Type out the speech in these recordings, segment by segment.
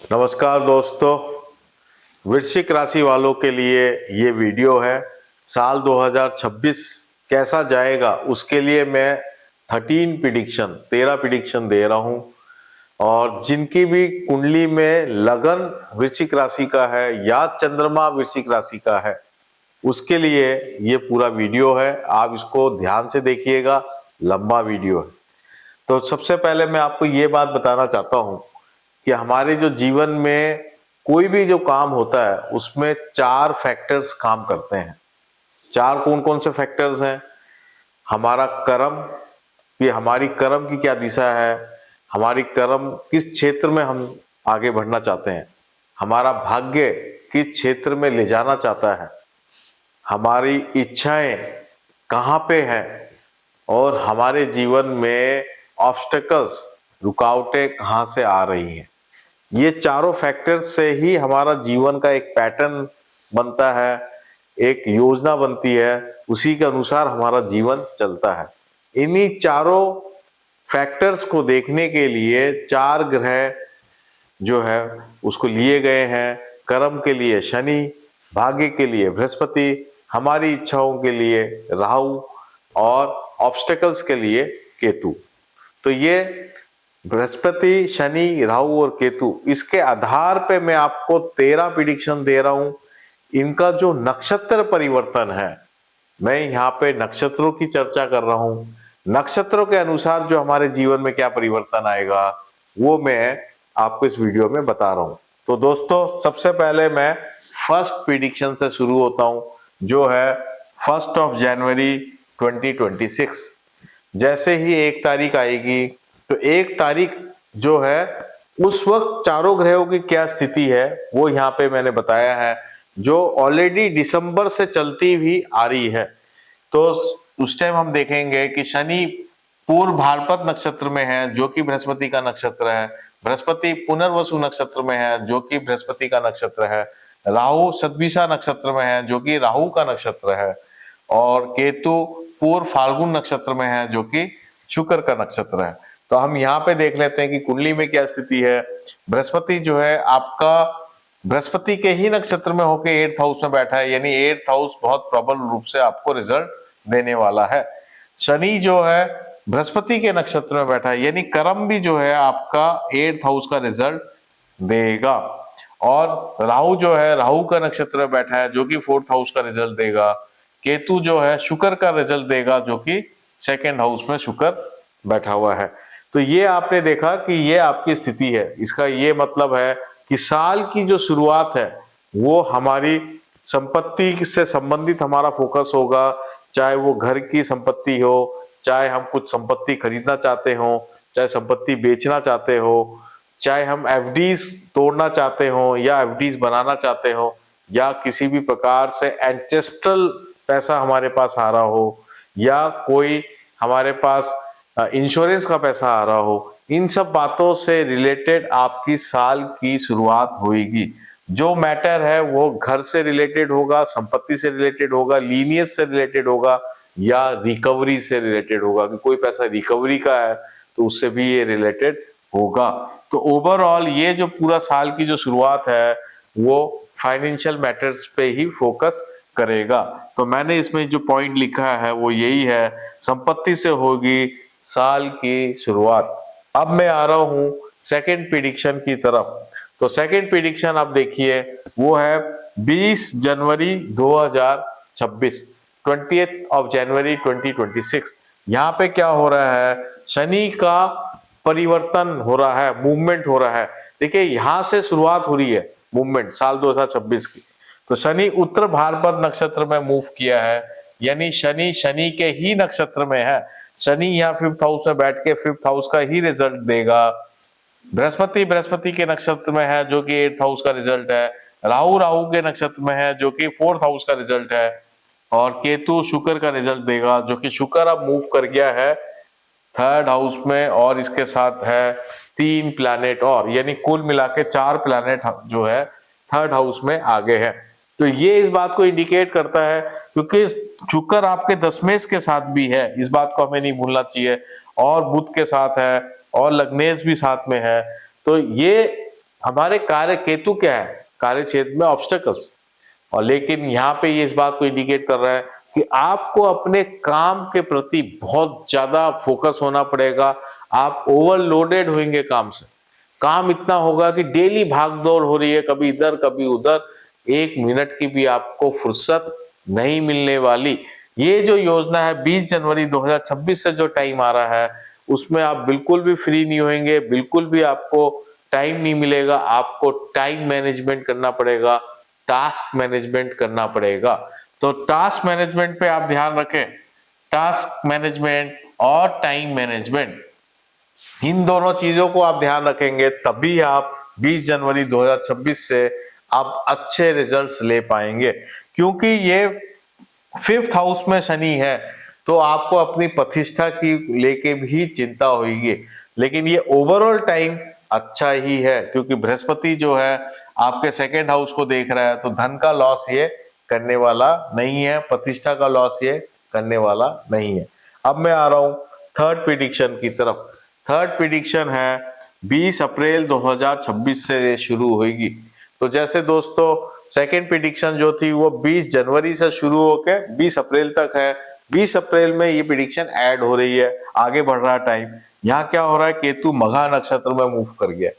नमस्कार दोस्तों। वृश्चिक राशि वालों के लिए ये वीडियो है। साल 2026 कैसा जाएगा उसके लिए मैं 13 प्रिडिक्शन दे रहा हूँ। और जिनकी भी कुंडली में लगन वृश्चिक राशि का है या चंद्रमा वृश्चिक राशि का है उसके लिए ये पूरा वीडियो है। आप इसको ध्यान से देखिएगा, लंबा वीडियो है। तो सबसे पहले मैं आपको ये बात बताना चाहता हूँ कि हमारे जो जीवन में कोई भी जो काम होता है उसमें 4 फैक्टर्स काम करते हैं। 4 कौन कौन से फैक्टर्स हैं? हमारा कर्म, कि हमारी कर्म की क्या दिशा है, हमारी कर्म किस क्षेत्र में हम आगे बढ़ना चाहते हैं, हमारा भाग्य किस क्षेत्र में ले जाना चाहता है, हमारी इच्छाएं कहाँ पे हैं, और हमारे जीवन में ऑब्स्टेकल्स, रुकावटें कहाँ से आ रही हैं। ये चारों फैक्टर्स से ही हमारा जीवन का एक पैटर्न बनता है, एक योजना बनती है, उसी के अनुसार हमारा जीवन चलता है। इन्हीं चारों फैक्टर्स को देखने के लिए 4 ग्रह जो है उसको लिए गए हैं। कर्म के लिए शनि, भाग्य के लिए बृहस्पति, हमारी इच्छाओं के लिए राहु और ऑब्स्टेकल्स के लिए केतु। तो ये बृहस्पति, शनि, राहु और केतु, इसके आधार पे मैं आपको 13 प्रिडिक्शन दे रहा हूं। इनका जो नक्षत्र परिवर्तन है, मैं यहाँ पे नक्षत्रों की चर्चा कर रहा हूं। नक्षत्रों के अनुसार जो हमारे जीवन में क्या परिवर्तन आएगा वो मैं आपको इस वीडियो में बता रहा हूं। तो दोस्तों, सबसे पहले मैं फर्स्ट प्रिडिक्शन से शुरू होता हूं, जो है 1 जनवरी 2026। जैसे ही 1 तारीख आएगी तो 1 तारीख जो है उस वक्त चारों ग्रहों की क्या स्थिति है वो यहाँ पे मैंने बताया है, जो ऑलरेडी दिसंबर से चलती हुई आ रही है। तो उस टाइम हम देखेंगे कि शनि पूर्व भाद्रपद नक्षत्र में है, जो कि बृहस्पति का नक्षत्र है। बृहस्पति पुनर्वसु नक्षत्र में है, जो कि बृहस्पति का नक्षत्र है। राहु सतभिषा नक्षत्र में है, जो कि राहु का नक्षत्र है। और केतु पूर्व फाल्गुन नक्षत्र में है, जो कि शुक्र का नक्षत्र है। तो हम यहाँ पे देख लेते हैं कि कुंडली में क्या स्थिति है। बृहस्पति जो है आपका बृहस्पति के ही नक्षत्र में होकर 8th हाउस में बैठा है, यानी 8th हाउस बहुत प्रबल रूप से आपको रिजल्ट देने वाला है। शनि जो है बृहस्पति के नक्षत्र में बैठा है, यानी कर्म भी जो है आपका 8th हाउस का रिजल्ट देगा। और राहु जो है राहु का नक्षत्र में बैठा है, जो कि 4th हाउस का रिजल्ट देगा। केतु जो है शुक्र का रिजल्ट देगा, जो कि 2nd हाउस में शुक्र बैठा हुआ है। तो ये आपने देखा कि ये आपकी स्थिति है। इसका ये मतलब है कि साल की जो शुरुआत है वो हमारी संपत्ति से संबंधित हमारा फोकस होगा, चाहे वो घर की संपत्ति हो, चाहे हम कुछ संपत्ति खरीदना चाहते हो, चाहे संपत्ति बेचना चाहते हो, चाहे हम एफडीज तोड़ना चाहते हो या एफडीज बनाना चाहते हो, या किसी भी प्रकार से एंसेस्ट्रल पैसा हमारे पास आ रहा हो, या कोई हमारे पास इंश्योरेंस का पैसा आ रहा हो। इन सब बातों से रिलेटेड आपकी साल की शुरुआत होगी। जो मैटर है वो घर से रिलेटेड होगा, संपत्ति से रिलेटेड होगा, लीनियज से रिलेटेड होगा, या रिकवरी से रिलेटेड होगा कि कोई पैसा रिकवरी का है तो उससे भी ये रिलेटेड होगा। तो ओवरऑल ये जो पूरा साल की जो शुरुआत है वो फाइनेंशियल मैटर्स पे ही फोकस करेगा। तो मैंने इसमें जो पॉइंट लिखा है वो यही है, संपत्ति से होगी साल की शुरुआत। अब मैं आ रहा हूं सेकंड प्रिडिक्शन की तरफ। तो सेकंड प्रिडिक्शन आप देखिए, वो है 20 जनवरी 2026, 20th जनवरी 2026। यहाँ पे क्या हो रहा है, शनि का परिवर्तन हो रहा है, मूवमेंट हो रहा है। देखिए यहां से शुरुआत हो रही है मूवमेंट साल 2026 की। तो शनि उत्तर भाद्रपद नक्षत्र में मूव किया है, यानी शनि के ही नक्षत्र में है। शनि यहाँ 5th हाउस में बैठ के 5th हाउस का ही रिजल्ट देगा। बृहस्पति के नक्षत्र में है, जो कि 8th हाउस का रिजल्ट है। राहु के नक्षत्र में है, जो कि 4th हाउस का रिजल्ट है। और केतु शुक्र का रिजल्ट देगा, जो कि शुक्र अब मूव कर गया है 3rd हाउस में, और इसके साथ है 3 प्लैनेट और, यानी कुल मिला के 4 प्लैनेट जो है 3rd हाउस में आगे है। तो ये इस बात को इंडिकेट करता है, क्योंकि शुक्र आपके दशमेश के साथ भी है, इस बात को हमें नहीं भूलना चाहिए, और बुध के साथ है, और लग्नेश भी साथ में है। तो ये हमारे कार्य केतु क्या है, कार्य क्षेत्र में ऑब्स्टेकल्स। और लेकिन यहाँ पे ये इस बात को इंडिकेट कर रहा है कि आपको अपने काम के प्रति बहुत ज्यादा फोकस होना पड़ेगा। आप ओवरलोडेड होंगे काम से, काम इतना होगा कि डेली भाग दौड़ हो रही है, कभी इधर कभी उधर, 1 मिनट की भी आपको फुर्सत नहीं मिलने वाली। ये जो योजना है 20 जनवरी 2026 से जो टाइम आ रहा है, उसमें आप बिल्कुल भी फ्री नहीं होंगे, बिल्कुल भी आपको टाइम नहीं मिलेगा। आपको टाइम मैनेजमेंट करना पड़ेगा, टास्क मैनेजमेंट करना पड़ेगा। तो टास्क मैनेजमेंट पे आप ध्यान रखें। टास्क मैनेजमेंट और टाइम मैनेजमेंट, इन दोनों चीजों को आप ध्यान रखेंगे, तभी आप 20 जनवरी 2026 से आप अच्छे रिजल्ट्स ले पाएंगे। क्योंकि ये 5th हाउस में शनि है, तो आपको अपनी प्रतिष्ठा की लेके भी चिंता होगी। लेकिन ये ओवरऑल टाइम अच्छा ही है, क्योंकि बृहस्पति जो है आपके 2nd हाउस को देख रहा है, तो धन का लॉस ये करने वाला नहीं है, प्रतिष्ठा का लॉस ये करने वाला नहीं है। अब मैं आ रहा हूं 3rd प्रिडिक्शन की तरफ। 3rd प्रिडिक्शन है 20 अप्रैल 2026 से शुरू होगी। तो जैसे दोस्तों 2nd प्रिडिक्शन जो थी वो 20 जनवरी से शुरू होकर 20 अप्रैल तक है। 20 अप्रैल में ये प्रिडिक्शन ऐड हो रही है, आगे बढ़ रहा है टाइम। यहाँ क्या हो रहा है, केतु मघा नक्षत्र में मूव कर गया।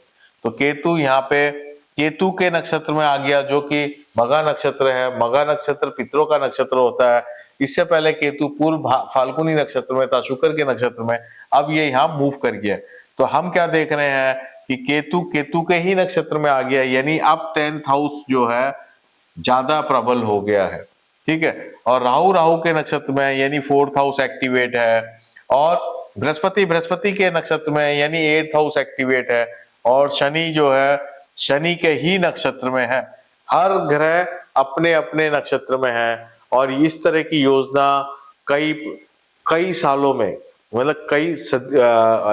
तो केतु यहाँ पे केतु के नक्षत्र में आ गया, जो कि मघा नक्षत्र है। मघा नक्षत्र पितरों का नक्षत्र होता है। इससे पहले केतु पूर्व फाल्गुनी नक्षत्र में था, शुक्र के नक्षत्र में। अब ये यहाँ मूव कर गया। तो हम क्या देख रहे हैं कि केतु के ही नक्षत्र में आ गया, यानी अब 10th हाउस जो है ज्यादा प्रबल हो गया है। ठीक है। और राहु के नक्षत्र में, यानी 4th हाउस एक्टिवेट है। और बृहस्पति के नक्षत्र में, यानी 8th हाउस एक्टिवेट है। और शनि जो है शनि के ही नक्षत्र में है। हर ग्रह अपने अपने नक्षत्र में है। और इस तरह की योजना कई सालों में, मतलब कई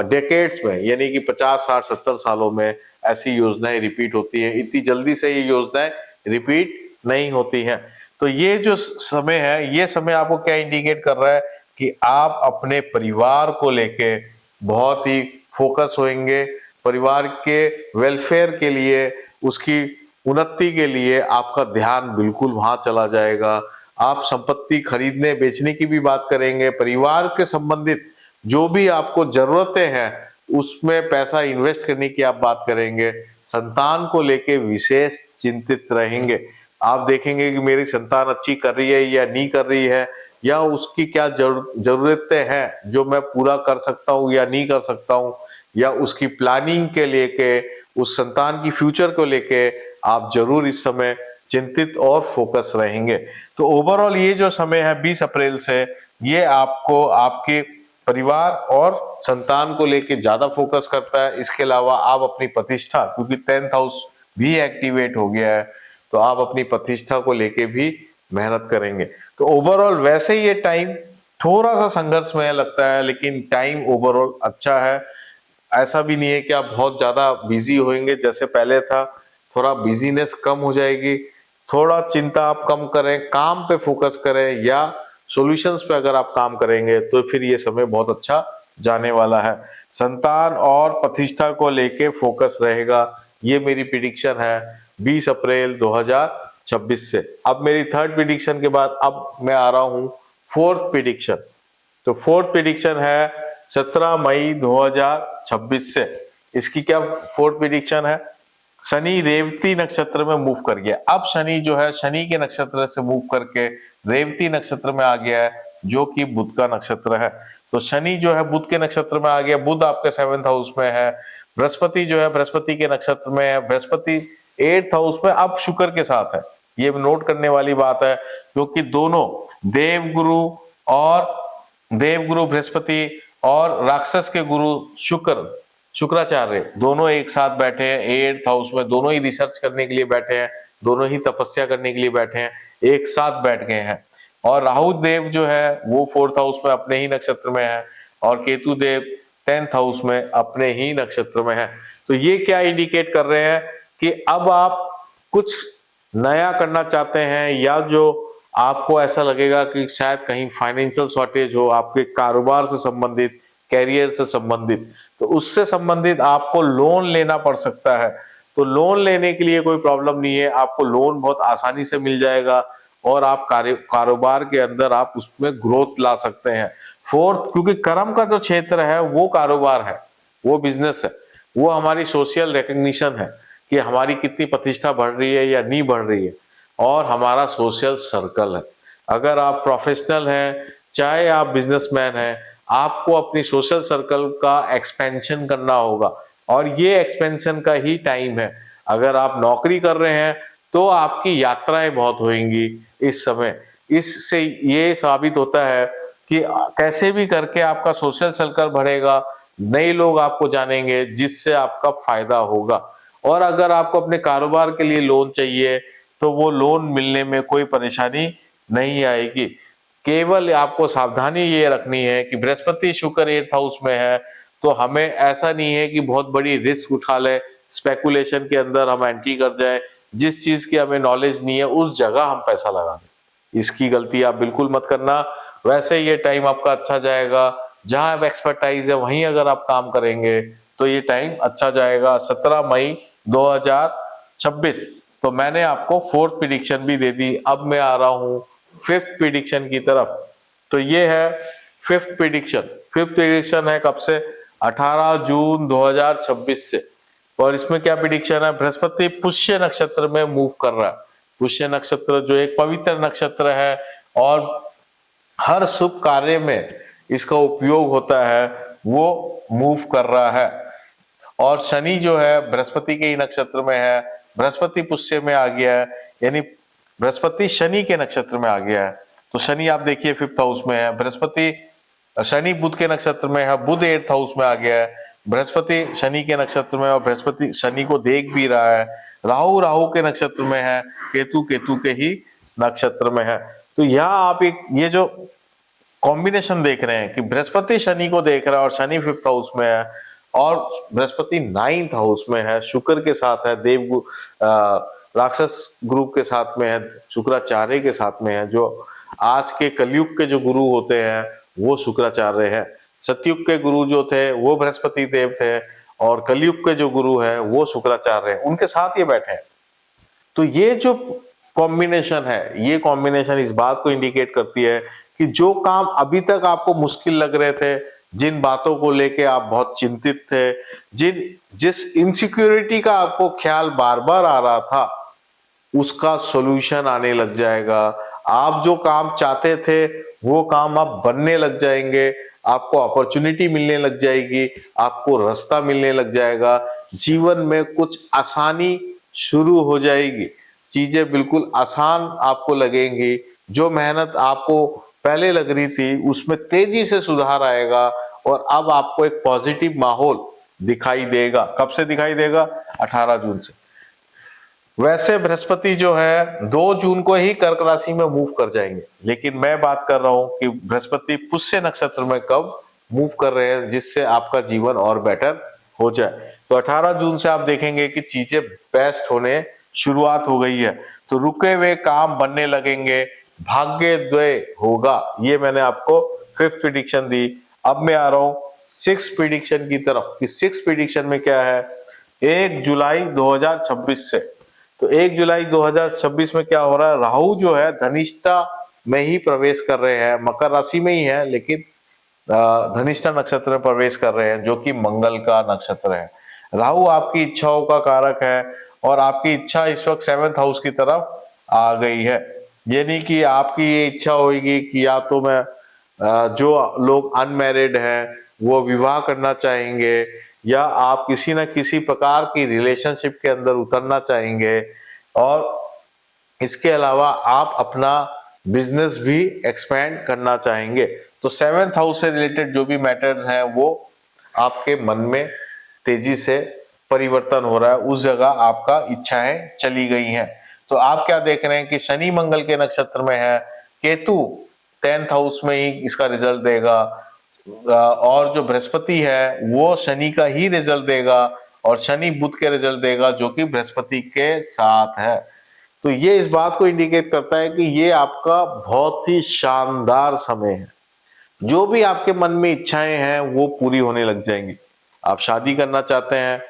डेकेड्स में, यानी कि 50 60 70 सालों में ऐसी योजनाएं रिपीट होती है। इतनी जल्दी से ये योजनाएं रिपीट नहीं होती हैं। तो ये जो समय है, ये समय आपको क्या इंडिकेट कर रहा है कि आप अपने परिवार को लेके बहुत ही फोकस होंगे। परिवार के वेलफेयर के लिए, उसकी उन्नति के लिए आपका ध्यान बिल्कुल वहां चला जाएगा। आप संपत्ति खरीदने बेचने की भी बात करेंगे। परिवार के संबंधित जो भी आपको जरूरतें हैं, उसमें पैसा इन्वेस्ट करने की आप बात करेंगे। संतान को लेके विशेष चिंतित रहेंगे। आप देखेंगे कि मेरी संतान अच्छी कर रही है या नहीं कर रही है, या उसकी क्या जरूरतें हैं जो मैं पूरा कर सकता हूँ या नहीं कर सकता हूँ, या उसकी प्लानिंग के लेके, उस संतान की फ्यूचर को लेके आप जरूर इस समय चिंतित और फोकस रहेंगे। तो ओवरऑल ये जो समय है 20 अप्रैल से, ये आपको आपके परिवार और संतान को लेके ज्यादा फोकस करता है। इसके अलावा आप अपनी प्रतिष्ठा, क्योंकि 10th हाउस भी एक्टिवेट हो गया है, तो आप अपनी प्रतिष्ठा को लेके भी मेहनत करेंगे। तो ओवरऑल वैसे ये टाइम थोड़ा सा संघर्षमय लगता है, लेकिन टाइम ओवरऑल अच्छा है। ऐसा भी नहीं है कि आप बहुत ज्यादा बिजी होंगे जैसे पहले था। थोड़ा बिजीनेस कम हो जाएगी, थोड़ा चिंता आप कम करें, काम पे फोकस करें, या सॉल्यूशंस पे अगर आप काम करेंगे तो फिर ये समय बहुत अच्छा जाने वाला है। संतान और प्रतिष्ठा को लेके फोकस रहेगा। ये मेरी प्रिडिक्शन है 20 अप्रैल 2026 से। अब मेरी 3rd प्रिडिक्शन के बाद अब मैं आ रहा हूं 4th प्रिडिक्शन। तो 4th प्रिडिक्शन है 17 मई 2026 से। इसकी क्या 4th प्रिडिक्शन है, शनि रेवती नक्षत्र में मूव कर गया। अब शनि जो है शनि के नक्षत्र से मूव करके रेवती नक्षत्र में आ गया है, जो कि बुध का नक्षत्र है। तो शनि जो है बुध के नक्षत्र में आ गया। बुध आपके 7th हाउस में है। बृहस्पति जो है बृहस्पति के नक्षत्र में है। बृहस्पति 8th हाउस में अब शुक्र के साथ है। ये नोट करने वाली बात है, क्योंकि दोनों देवगुरु बृहस्पति और राक्षस के गुरु शुक्राचार्य दोनों एक साथ बैठे हैं 8th हाउस में। दोनों ही रिसर्च करने के लिए बैठे हैं, दोनों ही तपस्या करने के लिए बैठे हैं, एक साथ बैठ गए हैं। और राहु देव जो है वो 4th हाउस में अपने ही नक्षत्र में है, और केतु देव 10th हाउस में अपने ही नक्षत्र में है। तो ये क्या इंडिकेट कर रहे हैं कि अब आप कुछ नया करना चाहते हैं, या जो आपको ऐसा लगेगा कि शायद कहीं फाइनेंशियल शॉर्टेज हो, आपके कारोबार से संबंधित, कैरियर से संबंधित, तो उससे संबंधित आपको लोन लेना पड़ सकता है। तो लोन लेने के लिए कोई प्रॉब्लम नहीं है, आपको लोन बहुत आसानी से मिल जाएगा और आप कारोबार के अंदर आप उसमें ग्रोथ ला सकते हैं। फोर्थ, क्योंकि कर्म का जो क्षेत्र है वो कारोबार है, वो बिजनेस है, वो हमारी सोशल रिकग्निशन है कि हमारी कितनी प्रतिष्ठा बढ़ रही है या नहीं बढ़ रही है, और हमारा सोशल सर्कल है। अगर आप प्रोफेशनल हैं, चाहे आप बिजनेसमैन हैं, आपको अपनी सोशल सर्कल का एक्सपेंशन करना होगा, और ये एक्सपेंशन का ही टाइम है। अगर आप नौकरी कर रहे हैं तो आपकी यात्राएं बहुत होंगी इस समय। इससे ये साबित होता है कि कैसे भी करके आपका सोशल सर्कल बढ़ेगा, नए लोग आपको जानेंगे, जिससे आपका फायदा होगा। और अगर आपको अपने कारोबार के लिए लोन चाहिए तो वो लोन मिलने में कोई परेशानी नहीं आएगी। केवल आपको सावधानी ये रखनी है कि बृहस्पति शुक्र 8th हाउस में है, तो हमें ऐसा नहीं है कि बहुत बड़ी रिस्क उठा ले, स्पेकुलेशन के अंदर हम एंट्री कर जाए, जिस चीज की हमें नॉलेज नहीं है उस जगह हम पैसा लगा दें। इसकी गलती आप बिल्कुल मत करना। वैसे ये टाइम आपका अच्छा जाएगा, जहां अब एक्सपर्टाइज है वहीं अगर आप काम करेंगे तो ये टाइम अच्छा जाएगा। 17 मई 2026। तो मैंने आपको फोर्थ प्रिडिक्शन भी दे दी। अब मैं आ रहा हूं फिफ्थ प्रिडिक्शन की तरफ। तो ये है फिफ्थ प्रिडिक्शन। फिफ्थ प्रिडिक्शन है कब से? 18 जून 2026 से। और इसमें क्या प्रिडिक्शन है? बृहस्पति पुष्य नक्षत्र में मूव कर रहा है। पुष्य नक्षत्र जो एक पवित्र नक्षत्र है और हर शुभ कार्य में इसका उपयोग होता है, वो मूव कर रहा है। और शनि जो है बृहस्पति के ही नक्षत्र में है, बृहस्पति पुष्य में आ गया है, यानी बृहस्पति शनि के नक्षत्र में आ गया है। तो शनि आप देखिए 5th हाउस में है, बृहस्पति शनि बुध के नक्षत्र में है, बुध 8th हाउस में आ गया है, बृहस्पति शनि के नक्षत्र में और बृहस्पति शनि को देख भी रहा है। राहु राहु के नक्षत्र में है, केतु केतु के ही नक्षत्र में है। तो यहाँ आप एक ये जो कॉम्बिनेशन देख रहे हैं कि बृहस्पति शनि को देख रहा है और शनि 5th हाउस में है, और बृहस्पति 9th हाउस में है, शुक्र के साथ है, देव राक्षस ग्रुप के साथ में है, शुक्राचार्य के साथ में है। जो आज के कलयुग के जो गुरु होते हैं वो शुक्राचार्य है। सतयुग के गुरु जो थे वो बृहस्पति देव थे, और कलयुग के जो गुरु है वो शुक्राचार्य है, उनके साथ ये बैठे हैं। तो ये जो कॉम्बिनेशन है, ये कॉम्बिनेशन इस बात को इंडिकेट करती है कि जो काम अभी तक आपको मुश्किल लग रहे थे, जिन बातों को लेके आप बहुत चिंतित थे, जिस इनसिक्योरिटी का आपको ख्याल बार बार आ रहा था, उसका सॉल्यूशन आने लग जाएगा। आप जो काम चाहते थे वो काम आप बनने लग जाएंगे, आपको अपॉर्चुनिटी मिलने लग जाएगी, आपको रास्ता मिलने लग जाएगा, जीवन में कुछ आसानी शुरू हो जाएगी, चीजें बिल्कुल आसान आपको लगेंगी। जो मेहनत आपको पहले लग रही थी उसमें तेजी से सुधार आएगा, और अब आपको एक पॉजिटिव माहौल दिखाई देगा। कब से दिखाई देगा? 18 जून से। वैसे बृहस्पति जो है 2 जून को ही कर्क राशि में मूव कर जाएंगे, लेकिन मैं बात कर रहा हूं कि बृहस्पति पुष्य नक्षत्र में कब मूव कर रहे हैं, जिससे आपका जीवन और बेटर हो जाए। तो 18 जून से आप देखेंगे कि चीजें बेस्ट होने शुरुआत हो गई है, तो रुके हुए काम बनने लगेंगे, भाग्योदय होगा। ये मैंने आपको फिफ्थ प्रिडिक्शन दी। अब मैं आ रहा हूं सिक्स प्रिडिक्शन की तरफ कि सिक्स प्रिडिक्शन में क्या है। 1 जुलाई 2026 से, तो 1 जुलाई 2026 में क्या हो रहा है? राहु जो है धनिष्ठा में ही प्रवेश कर रहे हैं, मकर राशि में ही है लेकिन धनिष्ठा नक्षत्र में प्रवेश कर रहे हैं, जो कि मंगल का नक्षत्र है। राहु आपकी इच्छाओं का कारक है, और आपकी इच्छा इस वक्त 7th हाउस की तरफ आ गई है। ये नहीं कि आपकी ये इच्छा होगी कि या तो मैं जो लोग अनमैरिड हैं वो विवाह करना चाहेंगे, या आप किसी न किसी प्रकार की रिलेशनशिप के अंदर उतरना चाहेंगे, और इसके अलावा आप अपना बिजनेस भी एक्सपेंड करना चाहेंगे। तो 7th हाउस से रिलेटेड जो भी मैटर्स हैं वो आपके मन में तेजी से परिवर्तन हो रहा है, उस जगह आपका इच्छाएं चली गई हैं। तो आप क्या देख रहे हैं कि शनि मंगल के नक्षत्र में है, केतु 10th हाउस में ही इसका रिजल्ट देगा, और जो बृहस्पति है वो शनि का ही रिजल्ट देगा, और शनि बुध के रिजल्ट देगा जो कि बृहस्पति के साथ है। तो ये इस बात को इंडिकेट करता है कि ये आपका बहुत ही शानदार समय है। जो भी आपके मन में इच्छाएं हैं वो पूरी होने लग जाएंगी। आप शादी करना चाहते हैं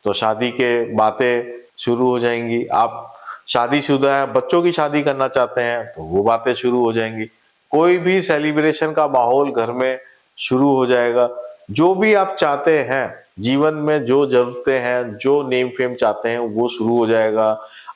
तो शादी के बातें शुरू हो जाएंगी। आप शादीशुदा हैं, बच्चों की शादी करना चाहते हैं तो वो बातें शुरू हो जाएंगी। कोई भी सेलिब्रेशन का माहौल घर में शुरू हो जाएगा। जो भी आप चाहते हैं जीवन में, जो जरूरतें हैं, जो नेम फेम चाहते हैं वो शुरू हो जाएगा।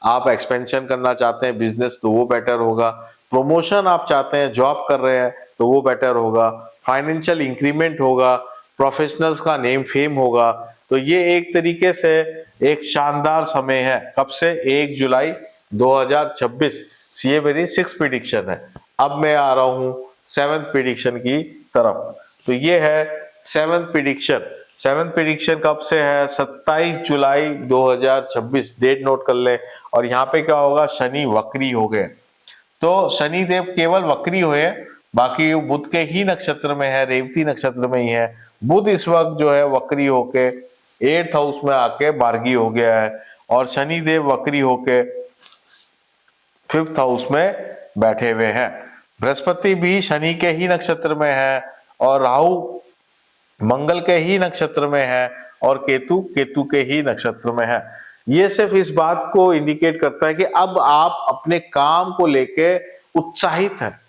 आप एक्सपेंशन करना चाहते हैं बिजनेस तो वो बेटर होगा। प्रमोशन आप चाहते हैं, जॉब कर रहे हैं तो वो बेटर होगा। फाइनेंशियल इंक्रीमेंट होगा, प्रोफेशनल्स का नेम फेम होगा। तो ये एक तरीके से एक शानदार समय है। कब से? 1 जुलाई 2026। ये मेरी 6 प्रिडिक्शन है। अब मैं आ रहा हूं 7th प्रिडिक्शन की तरफ। तो ये है 7th प्रिडिक्शन। 7th प्रिडिक्शन कब से है? 27 जुलाई 2026। डेट नोट कर ले। और यहाँ पे क्या होगा? शनि वक्री हो गए। तो शनि देव केवल वक्री हुए, बाकी बुध के ही नक्षत्र में है, रेवती नक्षत्र में ही है। बुध इस वक्त जो है वक्री होके 8th हाउस में आके बारगी हो गया है, और शनि देव वक्री होके 5th हाउस में बैठे हुए हैं। बृहस्पति भी शनि के ही नक्षत्र में है, और राहु मंगल के ही नक्षत्र में है, और केतु के ही नक्षत्र में है। ये सिर्फ इस बात को इंडिकेट करता है कि अब आप अपने काम को लेके उत्साहित हैं।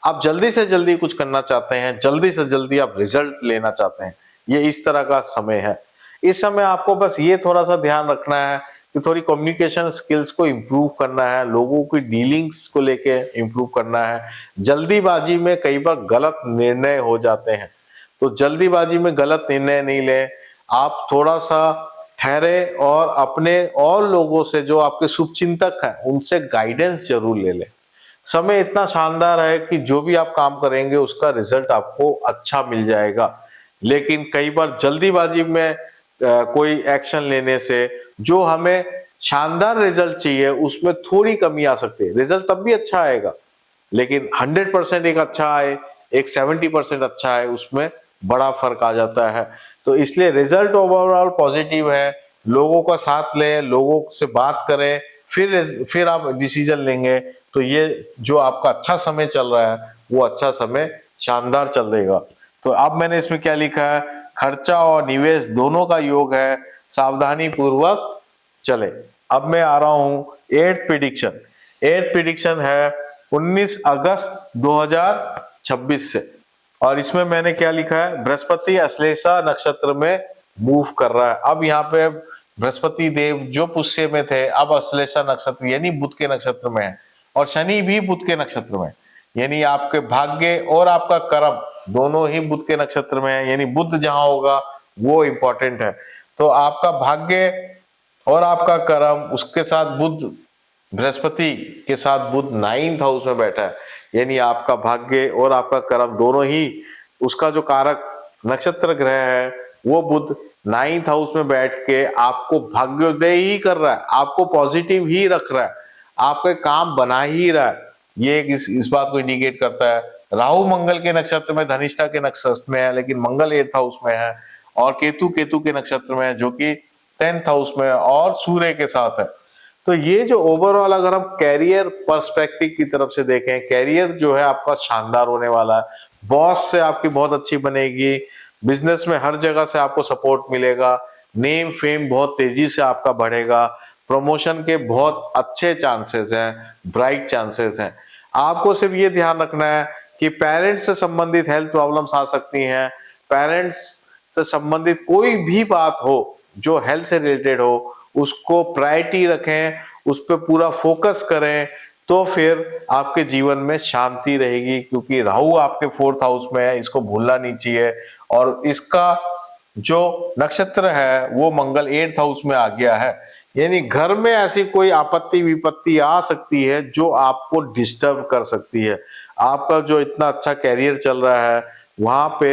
आप जल्दी से जल्दी कुछ करना चाहते हैं, जल्दी से जल्दी आप रिजल्ट लेना चाहते हैं। ये इस तरह का समय है। इस समय आपको बस ये थोड़ा सा ध्यान रखना है कि थोड़ी कम्युनिकेशन स्किल्स को इम्प्रूव करना है, लोगों की डीलिंग्स को लेके इम्प्रूव करना है। जल्दीबाजी में कई बार गलत निर्णय हो जाते हैं, तो जल्दीबाजी में गलत निर्णय नहीं लें। आप थोड़ा सा ठहरे और अपने और लोगों से, जो आपके शुभचिंतक हैं, उनसे गाइडेंस जरूर ले लें। समय इतना शानदार है कि जो भी आप काम करेंगे उसका रिजल्ट आपको अच्छा मिल जाएगा। लेकिन कई बार जल्दीबाजी में कोई एक्शन लेने से जो हमें शानदार रिजल्ट चाहिए उसमें थोड़ी कमी आ सकती है। रिजल्ट तब भी अच्छा आएगा, लेकिन 100% एक अच्छा आए, एक 70% अच्छा है, उसमें बड़ा फर्क आ जाता है। तो इसलिए रिजल्ट ओवरऑल पॉजिटिव है। लोगों का साथ लें, लोगों से बात करें, फिर आप डिसीजन लेंगे। तो ये जो आपका अच्छा समय चल रहा है वो अच्छा समय शानदार चल देगा। तो अब मैंने इसमें क्या लिखा है? खर्चा और निवेश दोनों का योग है, सावधानी पूर्वक चले। अब मैं आ रहा हूं 8th प्रिडिक्शन। 8th प्रिडिक्शन है 19 अगस्त 2026 से, और इसमें मैंने क्या लिखा है? बृहस्पति अश्लेषा नक्षत्र में मूव कर रहा है। अब यहाँ पे बृहस्पति देव जो पुष्य में थे अब अश्लेषा नक्षत्र यानी बुध के नक्षत्र में है, और शनि भी बुध के नक्षत्र में, यानी आपके भाग्य और आपका कर्म दोनों ही बुध के नक्षत्र में है। यानी बुध जहां होगा वो इंपॉर्टेंट है। तो आपका भाग्य और आपका कर्म, उसके साथ बुध, बृहस्पति के साथ बुध 9th हाउस में बैठा है। यानी आपका भाग्य और आपका कर्म दोनों ही, उसका जो कारक नक्षत्र ग्रह है वो बुध 9th हाउस में बैठ के आपको भाग्योदय ही कर रहा है, आपको पॉजिटिव ही रख रहा है, आपके काम बना ही रहा है। ये इस बात को इंडिकेट करता है। राहु मंगल के नक्षत्र में, धनिष्ठा के नक्षत्र में है, लेकिन मंगल 8th हाउस में है, और केतु के नक्षत्र में है जो कि 10th हाउस में है, और सूर्य के साथ है। तो ये जो ओवरऑल अगर हम कैरियर पर्सपेक्टिव की तरफ से देखें, कैरियर जो है आपका शानदार होने वाला है। बॉस से आपकी बहुत अच्छी बनेगी, बिजनेस में हर जगह से आपको सपोर्ट मिलेगा, नेम फेम बहुत तेजी से आपका बढ़ेगा, प्रमोशन के बहुत अच्छे चांसेस हैं, ब्राइट चांसेस हैं। आपको सिर्फ ये ध्यान रखना है कि पेरेंट्स से संबंधित हेल्थ प्रॉब्लम्स आ सकती हैं। पेरेंट्स से संबंधित कोई भी बात हो जो हेल्थ से रिलेटेड हो, उसको प्रायोरिटी रखें, उस पर पूरा फोकस करें, तो फिर आपके जीवन में शांति रहेगी। क्योंकि राहु आपके 4th हाउस में है, इसको भूलना नहीं चाहिए। और इसका जो नक्षत्र है वो मंगल 8th हाउस में आ गया है। यानी घर में ऐसी कोई आपत्ति विपत्ति आ सकती है जो आपको डिस्टर्ब कर सकती है। आपका जो इतना अच्छा कैरियर चल रहा है वहां पे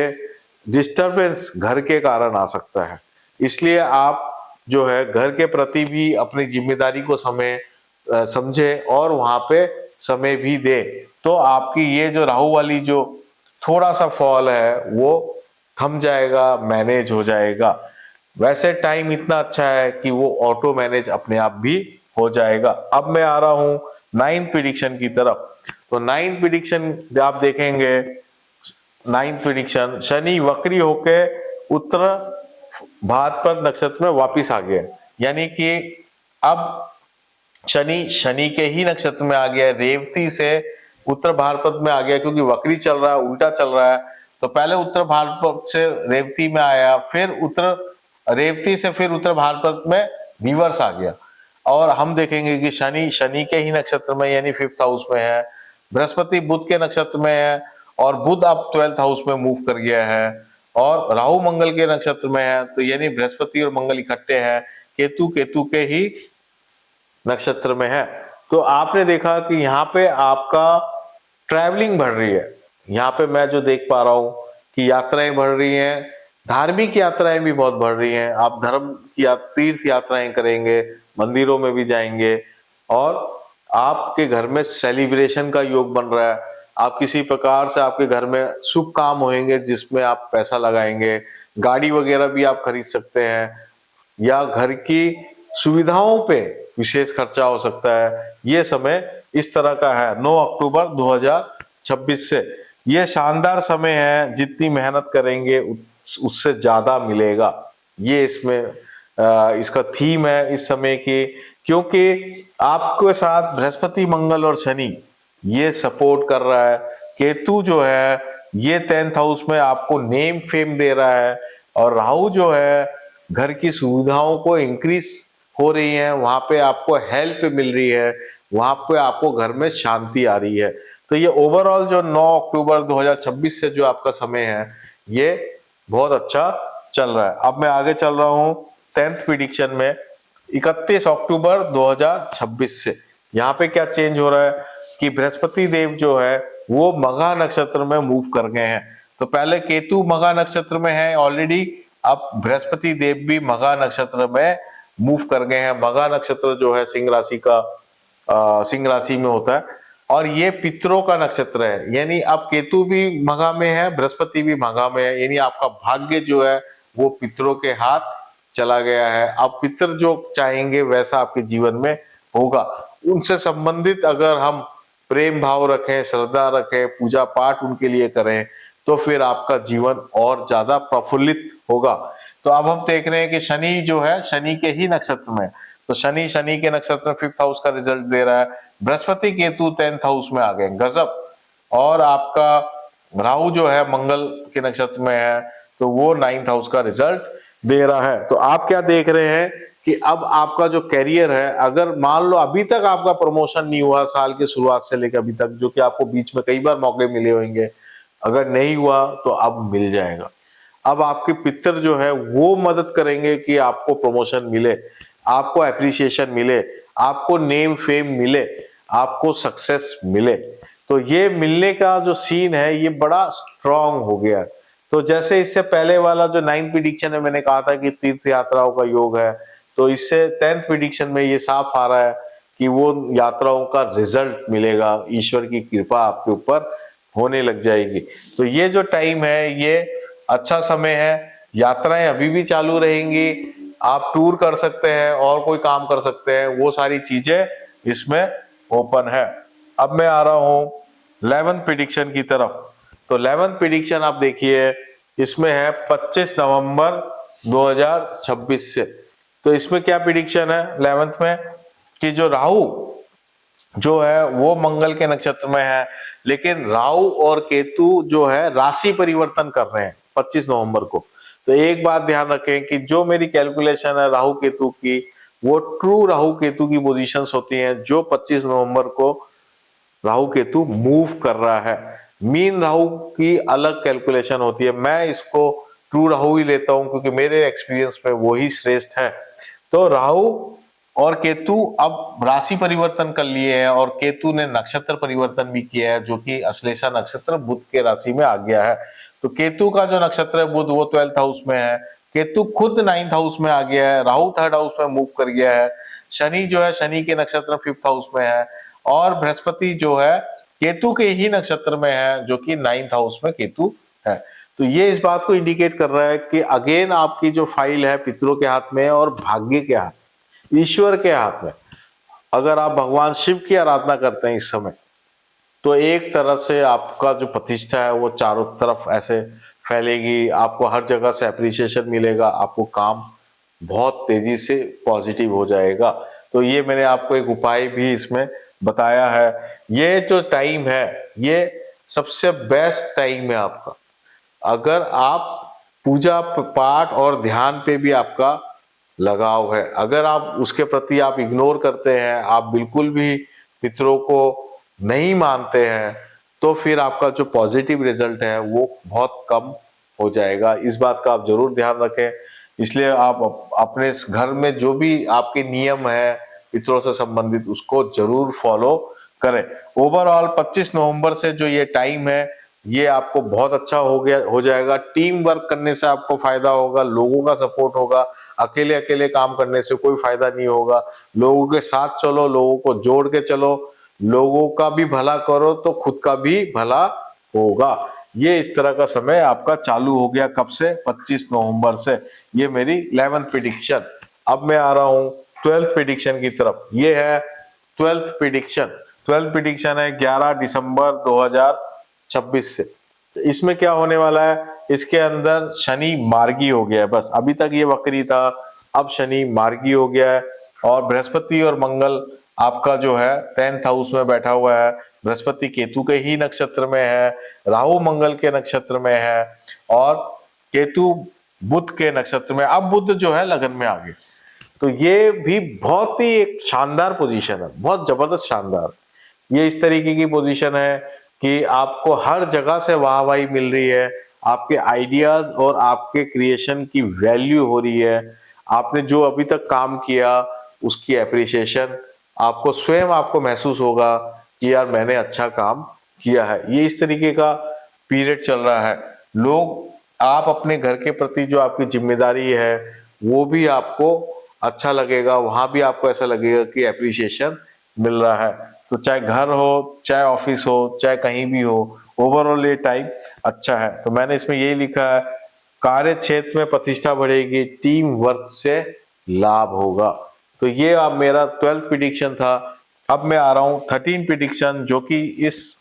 डिस्टरबेंस घर के कारण आ सकता है। इसलिए आप जो है घर के प्रति भी अपनी जिम्मेदारी को समझे और वहां पे समय भी दे, तो आपकी ये जो राहु वाली जो थोड़ा सा फॉल है वो थम जाएगा, मैनेज हो जाएगा। वैसे टाइम इतना अच्छा है कि वो ऑटो मैनेज अपने आप भी हो जाएगा। अब मैं आ रहा हूं 9th प्रिडिक्शन की तरफ। तो 9th प्रिडिक्शन आप देखेंगे, 9th प्रिडिक्शन, शनि वक्री होके उत्तर भाद्रपद नक्षत्र में वापिस आ गया, यानी कि अब शनि के ही नक्षत्र में आ गया, रेवती से उत्तर भाद्रपद में आ गया, क्योंकि वक्री चल रहा है, उल्टा चल रहा है। तो पहले उत्तर भाद्रपद से रेवती में आया, फिर रेवती से फिर उत्तर भाद्रपद में रिवर्स आ गया। और हम देखेंगे कि शनि के ही नक्षत्र में यानी 5th हाउस में है, बृहस्पति बुध के नक्षत्र में है और बुध अब 12th हाउस में मूव कर गया है, और राहु मंगल के नक्षत्र में है, तो यानी बृहस्पति और मंगल इकट्ठे हैं, केतु के ही नक्षत्र में है। तो आपने देखा कि यहाँ पे आपका ट्रैवलिंग बढ़ रही है, यहाँ पे मैं जो देख पा रहा हूं कि यात्राएं बढ़ रही हैं, धार्मिक यात्राएं भी बहुत बढ़ रही हैं। आप धर्म की तीर्थ यात्राएं करेंगे, मंदिरों में भी जाएंगे, और आपके घर में सेलिब्रेशन का योग बन रहा है। आप किसी प्रकार से आपके घर में शुभ काम होंगे जिसमें आप पैसा लगाएंगे, गाड़ी वगैरह भी आप खरीद सकते हैं, या घर की सुविधाओं पे विशेष खर्चा हो सकता है। ये समय इस तरह का है 9 अक्टूबर 2026 से। ये शानदार समय है, जितनी मेहनत करेंगे उससे ज्यादा मिलेगा। ये इसमें इसका थीम है इस समय की, क्योंकि आपके साथ बृहस्पति मंगल और शनि ये सपोर्ट कर रहा है। केतु जो है ये 10th हाउस में आपको नेम फेम दे रहा है, और राहु जो है घर की सुविधाओं को इंक्रीज हो रही है, वहां पे आपको हेल्प मिल रही है, वहां पे आपको घर में शांति आ रही है। तो ये ओवरऑल जो 9 अक्टूबर 2026 से जो आपका समय है ये बहुत अच्छा चल रहा है। अब मैं आगे चल रहा हूं 10th प्रिडिक्शन में 31 अक्टूबर 2026 से। यहाँ पे क्या चेंज हो रहा है कि बृहस्पति देव जो है वो मघा नक्षत्र में मूव कर गए हैं। तो पहले केतु मघा नक्षत्र में है ऑलरेडी, अब बृहस्पति देव भी मघा नक्षत्र में मूव कर गए हैं। मघा नक्षत्र जो है सिंह राशि में होता है, और ये पितरों का नक्षत्र है, यानी अब केतु भी मघा में है, बृहस्पति भी मघा में है, यानी आपका भाग्य जो है वो पितरों के हाथ चला गया है। अब पितर जो चाहेंगे वैसा आपके जीवन में होगा। उनसे संबंधित अगर हम प्रेम भाव रखें, श्रद्धा रखें, पूजा पाठ उनके लिए करें, तो फिर आपका जीवन और ज्यादा प्रफुल्लित होगा। तो अब हम देख रहे हैं कि शनि जो है शनि के ही नक्षत्र में, तो शनि के नक्षत्र में 5th हाउस का रिजल्ट दे रहा है। बृहस्पति केतु 10th हाउस में आ गए, गजब। और आपका राहु जो है मंगल के नक्षत्र में है, तो वो 9th हाउस का रिजल्ट दे रहा है। तो आप क्या देख रहे हैं कि अब आपका जो कैरियर है, अगर मान लो अभी तक आपका प्रमोशन नहीं हुआ साल के शुरुआत से लेकर अभी तक, जो कि आपको बीच में कई बार मौके मिले होंगे, अगर नहीं हुआ तो अब मिल जाएगा। अब आपके पितर जो है वो मदद करेंगे कि आपको प्रमोशन मिले, आपको एप्रिसिएशन मिले, आपको नेम फेम मिले, आपको सक्सेस मिले। तो ये मिलने का जो सीन है ये बड़ा स्ट्रांग हो गया। तो जैसे इससे पहले वाला जो 9th प्रिडिक्शन है, मैंने कहा था कि तीर्थ यात्राओं का योग है, तो इससे 10th प्रिडिक्शन में ये साफ आ रहा है कि वो यात्राओं का रिजल्ट मिलेगा, ईश्वर की कृपा आपके ऊपर होने लग जाएगी। तो ये जो टाइम है ये अच्छा समय है, यात्राएं अभी भी चालू रहेंगी, आप टूर कर सकते हैं और कोई काम कर सकते हैं, वो सारी चीजें इसमें ओपन है। अब मैं आ रहा हूं 11th प्रिडिक्शन की तरफ। तो 11th प्रिडिक्शन आप देखिए, इसमें है 25 नवंबर 2026 से। तो इसमें क्या प्रिडिक्शन है 11th में कि जो राहु जो है वो मंगल के नक्षत्र में है, लेकिन राहु और केतु जो है राशि परिवर्तन कर रहे हैं 25 नवंबर को। तो एक बात ध्यान रखें कि जो मेरी कैलकुलेशन है राहु केतु की, वो ट्रू राहु केतु की पोजीशंस होती हैं जो 25 नवंबर को राहु केतु मूव कर रहा है। मीन राहु की अलग कैलकुलेशन होती है, मैं इसको ट्रू राहु ही लेता हूं क्योंकि मेरे एक्सपीरियंस में वही श्रेष्ठ है। तो राहु और केतु अब राशि परिवर्तन कर लिए हैं, और केतु ने नक्षत्र परिवर्तन भी किया है, जो कि अश्लेषा नक्षत्र बुध के राशि में आ गया है। तो केतु का जो नक्षत्र है बुध, वो 12th हाउस में है, केतु खुद 9th हाउस में आ गया है, राहु 3rd हाउस में मूव कर गया है, शनि जो है शनि के नक्षत्र 5th हाउस में है, और बृहस्पति जो है केतु के ही नक्षत्र में है, जो कि 9th हाउस में केतु है। तो ये इस बात को इंडिकेट कर रहा है कि अगेन आपकी जो फाइल है पितरों के हाथ में है और भाग्य के हाथ, ईश्वर के हाथ में। अगर आप भगवान शिव की आराधना करते हैं इस समय, तो एक तरह से आपका जो प्रतिष्ठा है वो चारों तरफ ऐसे फैलेगी, आपको हर जगह से अप्रिसिएशन मिलेगा, आपको काम बहुत तेजी से पॉजिटिव हो जाएगा। तो ये मैंने आपको एक उपाय भी इसमें बताया है। ये जो टाइम है ये सबसे बेस्ट टाइम है आपका। अगर आप पूजा पाठ और ध्यान पे भी आपका लगाव है, अगर आप उसके प्रति आप इग्नोर करते हैं, आप बिल्कुल भी पितरों को नहीं मानते हैं, तो फिर आपका जो पॉजिटिव रिजल्ट है वो बहुत कम हो जाएगा। इस बात का आप जरूर ध्यान रखें। इसलिए आप अपने घर में जो भी आपके नियम है पितरों से संबंधित उसको जरूर फॉलो करें। ओवरऑल 25 नवंबर से जो ये टाइम है ये आपको बहुत अच्छा हो जाएगा। टीम वर्क करने से आपको फायदा होगा, लोगों का सपोर्ट होगा। अकेले अकेले काम करने से कोई फायदा नहीं होगा। लोगों के साथ चलो, लोगों को जोड़ के चलो, लोगों का भी भला करो तो खुद का भी भला होगा। ये इस तरह का समय आपका चालू हो गया। कब से? 25 नवंबर से। ये मेरी 11th प्रेडिक्शन। अब मैं आ रहा हूं 12th प्रेडिक्शन की तरफ। ये है 12th प्रेडिक्शन। 12th प्रेडिक्शन है 11 दिसंबर 2026 से। इसमें क्या होने वाला है? इसके अंदर शनि मार्गी हो गया है। बस अभी तक ये वक्री था, अब शनि मार्गी हो गया है। और बृहस्पति और मंगल आपका जो है 10th हाउस में बैठा हुआ है। बृहस्पति केतु के ही नक्षत्र में है, राहु मंगल के नक्षत्र में है और केतु बुध के नक्षत्र में। अब बुध जो है लगन में आ गए, तो ये भी बहुत ही एक शानदार पोजीशन है, बहुत जबरदस्त शानदार। ये इस तरीके की पोजीशन है कि आपको हर जगह से वाहवाही मिल रही है, आपके आइडियाज और आपके क्रिएशन की वैल्यू हो रही है। आपने जो अभी तक काम किया उसकी एप्रिसिएशन आपको स्वयं आपको महसूस होगा कि यार मैंने अच्छा काम किया है। ये इस तरीके का पीरियड चल रहा है। लोग आप अपने घर के प्रति जो आपकी जिम्मेदारी है वो भी आपको अच्छा लगेगा, वहां भी आपको ऐसा लगेगा कि एप्रिसिएशन मिल रहा है। तो चाहे घर हो, चाहे ऑफिस हो, चाहे कहीं भी हो, ओवरऑल ये टाइम अच्छा है। तो मैंने इसमें यही लिखा है, कार्य क्षेत्र में प्रतिष्ठा बढ़ेगी, टीम वर्क से लाभ होगा। तो ये अब मेरा 12th प्रेडिक्शन था। अब मैं आ रहा हूं 13 प्रेडिक्शन, जो कि इस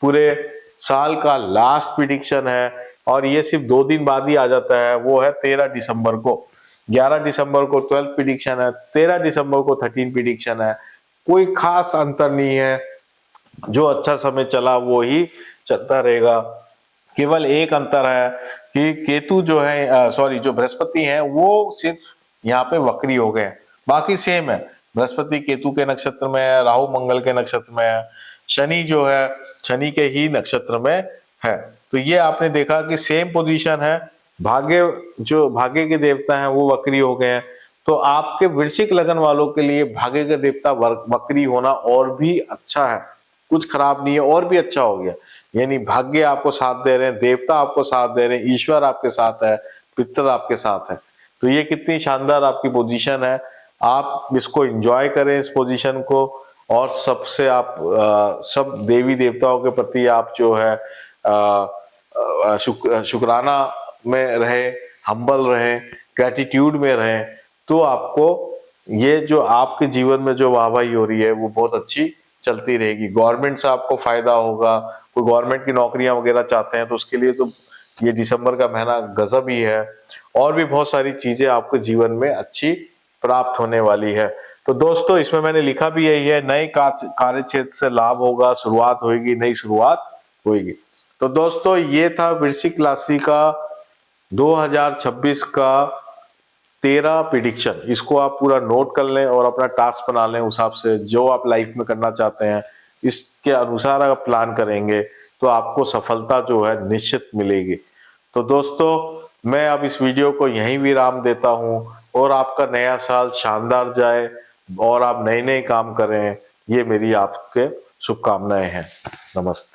पूरे साल का लास्ट प्रेडिक्शन है और ये सिर्फ 2 दिन बाद ही आ जाता है। वो है 13 दिसंबर को। 11 दिसंबर को 12th प्रेडिक्शन है, 13 दिसंबर को 13 प्रेडिक्शन है। कोई खास अंतर नहीं है, जो अच्छा समय चला वो ही चलता रहेगा। केवल एक अंतर है कि केतु जो है जो बृहस्पति है वो सिर्फ यहाँ पे वक्री हो गए, बाकी सेम है। बृहस्पति केतु के नक्षत्र में है, राहु मंगल के नक्षत्र में है, शनि जो है शनि के ही नक्षत्र में है। तो ये आपने देखा कि सेम पोजीशन है। भाग्य के देवता हैं वो वक्री हो गए हैं। तो आपके वृश्चिक लगन वालों के लिए भाग्य का देवता वक्री होना और भी अच्छा है, कुछ खराब नहीं है, और भी अच्छा हो गया। यानी भाग्य आपको साथ दे रहे हैं, देवता आपको साथ दे रहे हैं, ईश्वर आपके साथ है, पितर आपके साथ है। तो ये कितनी शानदार आपकी पोजीशन है। आप इसको एंजॉय करें इस पोजीशन को, और सबसे आप सब देवी देवताओं के प्रति आप जो है शुक्राना में रहे, हम्बल रहे, ग्रेटिट्यूड में रहे। तो आपको ये जो आपके जीवन में जो वाहवाही हो रही है वो बहुत अच्छी चलती रहेगी। गवर्नमेंट से आपको फायदा होगा, कोई गवर्नमेंट की नौकरियां वगैरह चाहते हैं तो उसके लिए तो ये दिसंबर का महीना गजब ही है। और भी बहुत सारी चीजें आपके जीवन में अच्छी प्राप्त होने वाली है। तो दोस्तों इसमें मैंने लिखा भी यही है, नए कार्य क्षेत्र से लाभ होगा, शुरुआत होगी, नई शुरुआत होगी। तो दोस्तों ये था वृश्चिक राशि का 2026 का 13 प्रेडिक्शन। इसको आप पूरा नोट कर लें और अपना टास्क बना लें। उस हिसाब से जो आप लाइफ में करना चाहते हैं इसके अनुसार आप प्लान करेंगे तो आपको सफलता जो है निश्चित मिलेगी। तो दोस्तों मैं अब इस वीडियो को यहीं विराम देता हूं और आपका नया साल शानदार जाए और आप नए नए काम करें, ये मेरी आपके शुभकामनाएं हैं। नमस्ते।